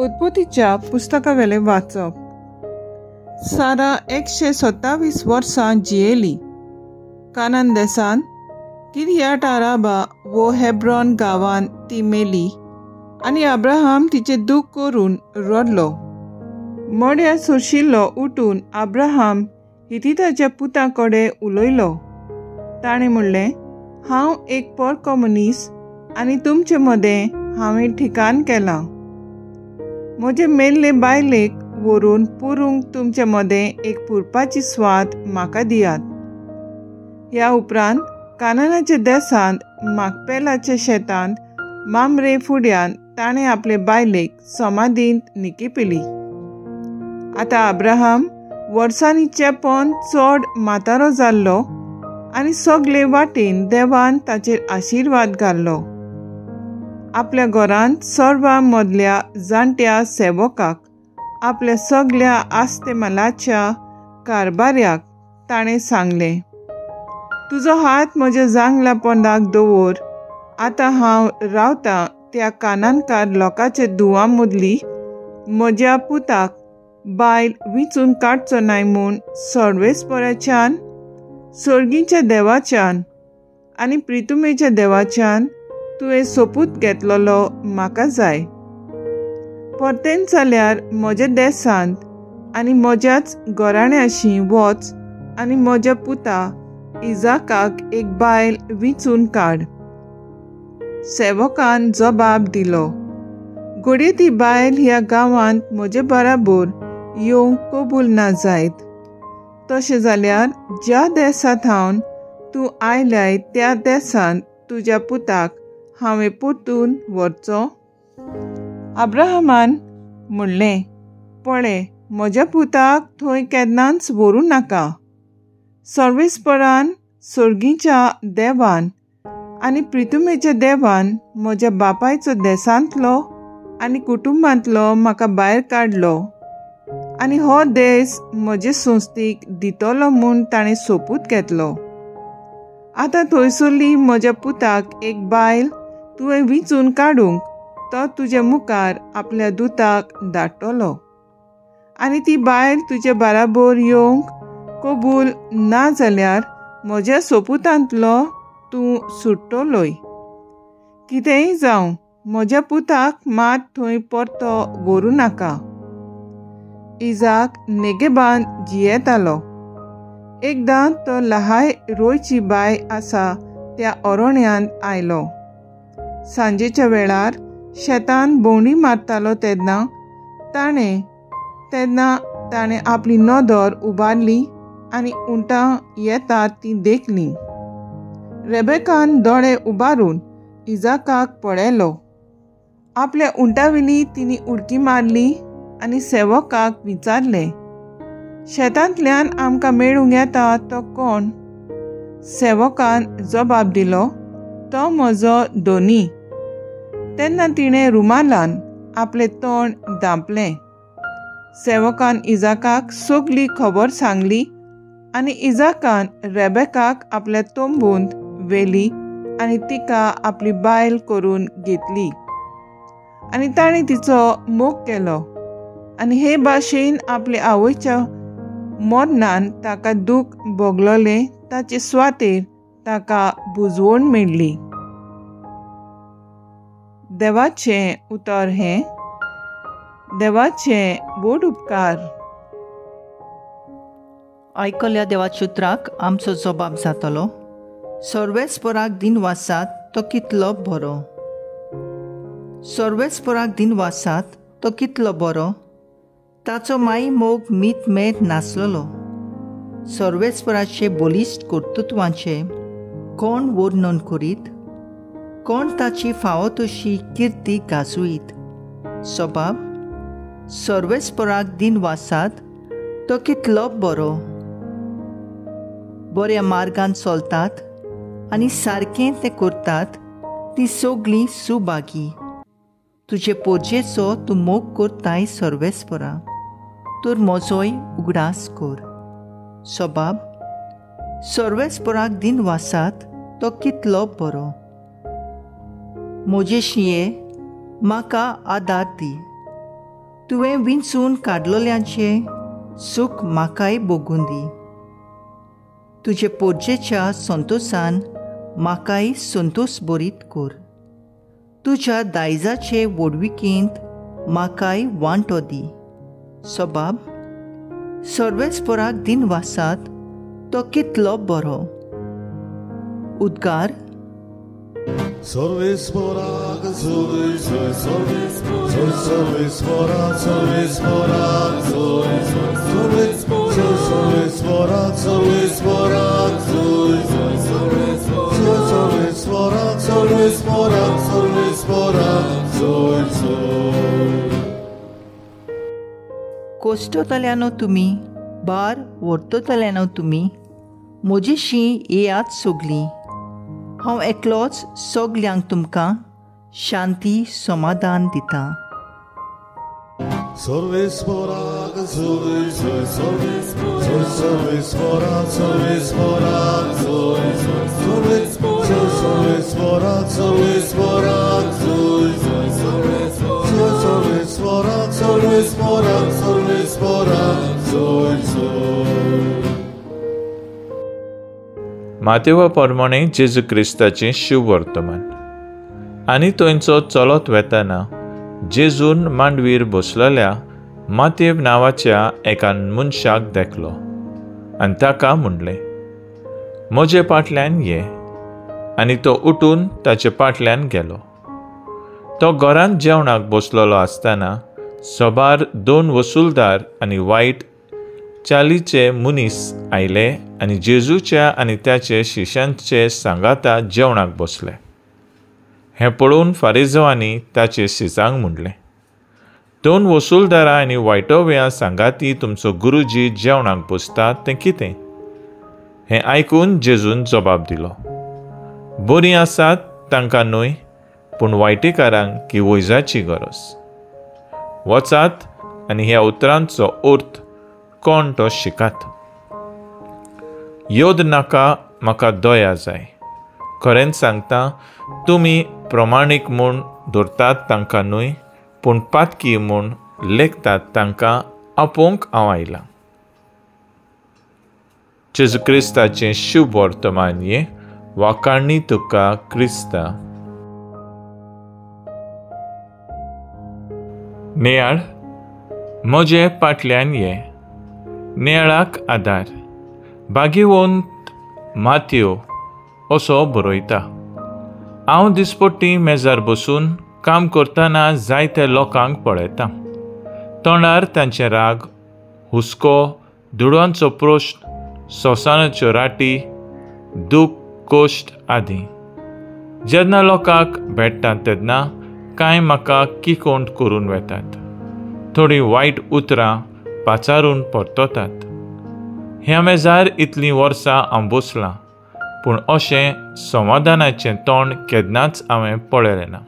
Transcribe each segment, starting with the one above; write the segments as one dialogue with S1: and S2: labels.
S1: उत्पत्तीच्या पुस्तकावेले वाचप. सारा 127 वर्सां जियेली. कानान देसान किर्यात आराबा वो हेब्रोन गांवांत ती मेली आनी अब्राहम तिचे दूख करून रडलो. मोड्या सोशिल्लो उठून अब्राहम हितीताच्या पुता कडेन उलयलो. ताणें म्हणलें, हांव एक पोरको मनीस आनी तुमचे मदें हांवें ठिकाण केलां. म्हजे मेल्ले बायलेक व्हरून पुरूंक तुमचे मदें एक पुरपाची स्वाद म्हाका दियात. ह्या उपरांत कानानाच्या देसांत माकपेलाच्या शेतांत मामरे फुड्यान ताणें आपले बायलेक समाधींत निकिपिली. आतां अब्राहम वर्सांनी चेपोन चड म्हातारो जाल्लो आनी सगळे वाटेन देवान ताचेर आशिर्वाद घाल्लो. आपल्या घरांत सर्वां मदल्या जाणट्या सेवकाक आपल्या सगळ्या आस्तेमालाच्या कारभाऱ्याक ताणें सांगलें, तुजो हात म्हज्या जांगला पोंदाक दवर. आतां हांव रावतां त्या कानानकार लोकांच्या धुवां मदली म्हज्या पुताक बायल विचून काडचो नाय म्हूण सर्वेस्पराच्यान, सर्गीच्या देवाच्यान आनी प्रितुमेच्या देवाच्यान तुवें सोपूत घेतलोलो म्हाका जाय. परतेन जाल्यार म्हज्या देसांत आनी म्हज्याच घराण्याशी वच आनी म्हज्या पुता इजाकाक एक बायल विचून काड. सेवकान जबाब दिलो, घडये ती बायल ह्या गांवांत म्हजे बराबर येवंक कबूल ना जायत. तशें जाल्यार ज्या देसांत हांव तूं आयल्याय त्या देसांत तुज्या पुताक हांवें परतून व्हरचो. अब्राहमान म्हणलें, पळय, म्हज्या पुताक थंय केन्नाच व्हरूं नाका. सर्वेस्परान, सर्गीच्या देवान आनी प्रितुमेच्या देवान म्हज्या बापायचो देसांतलो आनी कुटुंबांतलो म्हाका भायर काडलो आनी हो देस म्हजे संस्थीक दितलो म्हूण ताणें सोपूत घेतलो. आतां थंयसरली म्हज्या पुताक एक बायल तुवें विचून काडूंक तो तुज्या मुखार आपल्या दुताक धाडटलो आनी ती बायल तुजे बराबर येवंक कबूल ना जाल्यार म्हज्या सोपुतांतलो तूं सुट्टलोय. कितेंय जावं, म्हज्या पुताक मात थंय परतो व्हरूं नाका. इजाक नेगेबान जियेतालो. एकदां तो लहाय रोयची बाय आसा त्या अरोण्यांत आयलो. सांजेच्या वेळार शेतान भोंवडी मारतालो तेन्ना ताणें आपली नदर उबारली आनी उंटां येतात ती देखली. रेबेकान दोळे उबारून इजाकाक पळयलो. आपल्या उंटावेली तिणी उडकी मारली आनी सेवकाक विचारलें, शेतांतल्यान आमकां मेळूंक येता तो कोण? सेवकान जबाब दिलो, तो म्हजो धोनी. तेन्ना तिणें रुमालान आपलें तोंड धांपलें. सेवकान इजाकाक सगळी खबर सांगली आनी इजाकान रेबेकाक आपल्या तोंबूंत व्हेली आनी तिका आपली बायल करून घेतली आनी ताणें तिचो मोग केलो. आनी हे भाशेन आपल्या आवयच्या मरणान ताका दूख भोगलोलें ताचे सुवातेर ताका बुजवण मेळ्ळी. देवाचें उतर हें. देवाचे बोड उपकार.
S2: आयकल्या देवाच्या उतराक आमचो जबाब जातलो. सर्वेस्पराक दिनवासात तो कितलो बरो. सर्वेस्पराक दिनवासात तो कितलो बरो. ताचो माई मोग मीत मेद नासलोलो. सर्वेस्पराचे बलिश्ट कर्तृत्वाचें कोण वर्णन करीत. कोण ताची फावो तशी किर्ती गाजवीत. सबाब, सर्वेस्पराक दिनवासात तो कितलो बरो. बऱ्या मार्गान चलतात आनी सारकें तें करतात ती सगळीं सुभागी. तुजे पोरजेचो तूं मोग करताय सर्वेस्परा. तर म्हजोय उगडास कर. सबाब, सर्वेस्पराक दिनवासात तो कितलो बरो. म्हजे शिये म्हाका आदार दी. तुवें विंचून काडलोल्यांचें सूख म्हाकाय भोगून दी. तुजे पोरजेच्या संतोशान म्हाकाय संतोश बरीत कर. तुज्या दायजाचे वडविकेंत म्हाकाय वांटो दी. सोबाब, सर्वेस्पराक दिनवासात तो कितलो बरो. उद्गार.
S3: सर्वेस्पराक सोय सोय सर्वेस्पराक सर्वेस्पराक सर्वेस्पराक सोय सोय सर्वेस्पराक सर्वेस्पराक सोय सर्वेस्पराक सर्वेस्पराक सर्वेस्पराक सोय सोय.
S2: कोश्टतल्यानो तुमी, बार व्हरतल्यानो तुमी, म्हजीशी येयात सोगलीं. हांव एकलोच सगल्यांक तुमकां शांती समाधान दिता.
S3: सर्वेस्पराक सोय सोय सर्वेस्पराक सर्वेस्पराक सर्वेस्पराक सोय सर्वेस्पराक सर्वेस्पराक सोय सर्वेस्पराक सर्वेस्पराक सर्वेस्पराक सोय सोय.
S4: मातेवा प्रमाणे जेजू क्रिस्ताचें शुभ वर्तमान. आनी थंयचो चलत वेताना जेजून मांडवीर बसलेल्या मातेव नांवाच्या एका मनशाक देखलो आनी ताका म्हणलें, म्हजे फाटल्यान ये. आनी तो उठून ताचे फाटल्यान गेलो. तो घरांत जेवणाक बसलेलो आसतना सोबार 2 वसूलदार आनी वायट चालीचे मनीस आयले आनी जेजूच्या आनी त्याचे शिश्यांचे सांगाता जेवणाक बसले. हें पळोवन फारिझेवांनी ताचे शिसांक म्हणलें, 2 वसूलदारां आनी वायटोव्या सांगाती तुमचो गुरूजी जेवणाक बसतात तें कितें? हें आयकून जेजून जबाब दिलो, बरीं आसात तांकां न्हय, पूण वायटेकारांक की वैजाची गरज. वचात आनी ह्या उतरांचो अर्थ कोण तो शिकात. योद नाका, म्हाका दया जाय. खरेंच सांगता, तुमी प्रमाणीक म्हूण धरतात तांकां न्हय, पूण पातकी म्हूण लेखतात तांकां आपोवंक हांव आयलां. जेजू क्रिस्ताचें शुभ वर्तमान ये वाकाणणी तुका क्रिस्ता. नेयाळ, म्हजे फाटल्यान ये. नेयाळाक आदार. भाग्यवंत माथ्यो असो बरयता, हांव दिसपट्टी मेजार बसून काम करतना जायते लोकांक पळयता. तोंडार तांचे राग, हुस्को, दुडवांचो प्रश्न, सोंसानाच्यो राटी, दूख, कोश्ट आदी. जेन्ना लोकांक भेटतात तेन्ना कांय म्हाका किकोंट करून वेतात. थोडीं वायट उतरां पाचारून परततात. ह्या मेजार इतलीं वर्सां हांव बसलां, पूण अशें समाधानाचें तोंड केन्नाच हांवें पळयलें ना.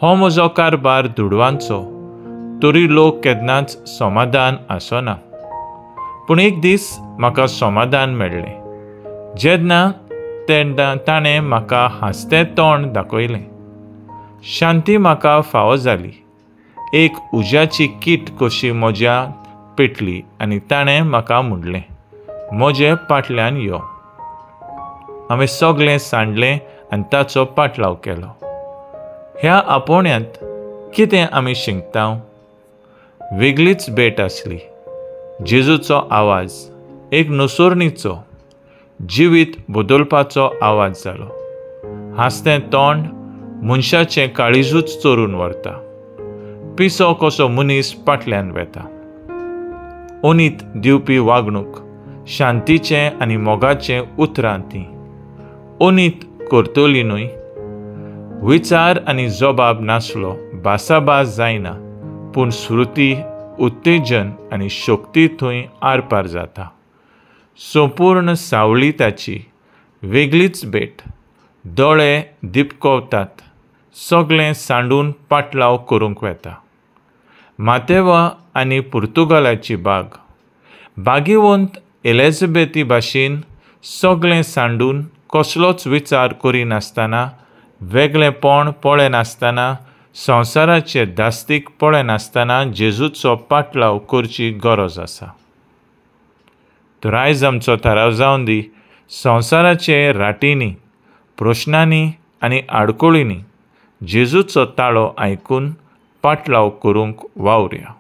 S4: हो म्हजो कारबार दुडवांचो, तरी लोक केन्नाच समाधान आसना. पूण एक दीस म्हाका समाधान मेळ्ळें जेन्ना ताणें म्हाका हांसतें तोंड दाखयलें. शांती म्हाका फावो जाली. एक उज्याची कीट कशी म्हज्या पेटली आनी ताणें म्हाका म्हणलें, म्हजे फाटल्यान यो. हांवें सगळें सांडलें आनी ताचो पाटलाव केलो. ह्या आपोवण्यांत कितें आमी शिंकता? वेगळीच भेट आसली. जेजूचो आवाज एक नुसोरणीचो, जिवीत बदलपाचो आवाज जालो. हांसतें तोंड मनशाचें काळीजूच चोरून व्हरता. पिसो कसो मनीस फाटल्यान वेता. ओनीत दिवपी वागणूक, शांतीचें आनी मोगाचें उतरां तीं. ओनीत करतली न्हय. विचार आनी जबाब नासलो, भासाभास जायना, पूण श्रुती, उत्तेजन आनी शक्ती थंय आरपार जाता. संपूर्ण सावळी ताची वेगळीच भेट. दोळे दिपकवतात, सगळें सांडून पाटलाव करूंक वेता. मातेवा आनी पुर्तुगालाची बाग. भाग्यवंत एलिझाबेथी भाशेन सगळें सांडून कसलोच विचार करिनासतना, वेगळेपण पळयनासतना संवसाराचे दास्तीक पळय नासतना जेजूचो पाटलाव करची गरज आसा. तर आयज आमचो थाराव जावन दी संवसाराचे राटींनी, प्रश्नांनी आनी आडकोळींनी जेजूचो ताळो आयकून पाटलाव करूंक वावुरया.